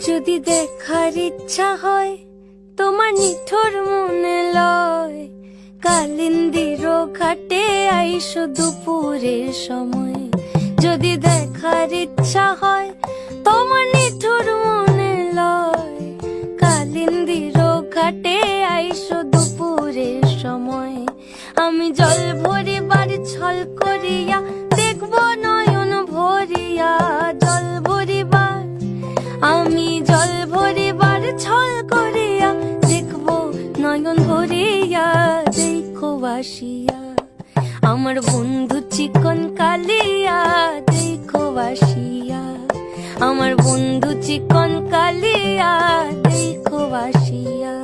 যদি দেখার ইচ্ছা হয় তোমার নিঠুর মনে লয়, কালিন্দির ঘাটে আইসো দুপুরের সময়। যদি দেখার ইচ্ছা হয় তোমার নিঠুর মনে লয়, কালিন্দির ঘাটে আইসো দুপুরের সময়। আমি জল ভরিবার ছল করিয়া দেখব নয়ন ভরিয়া, জল ভরিবার আমি জল ভরিবার ছল করিয়া দেখব নয়ন ভরিয়া। দেখো বাসিয়া আমার বন্ধু চিকন কালিয়া, দেখো বাসিয়া আমার বন্ধু চিকন কালিয়া, দেখো বাসিয়া।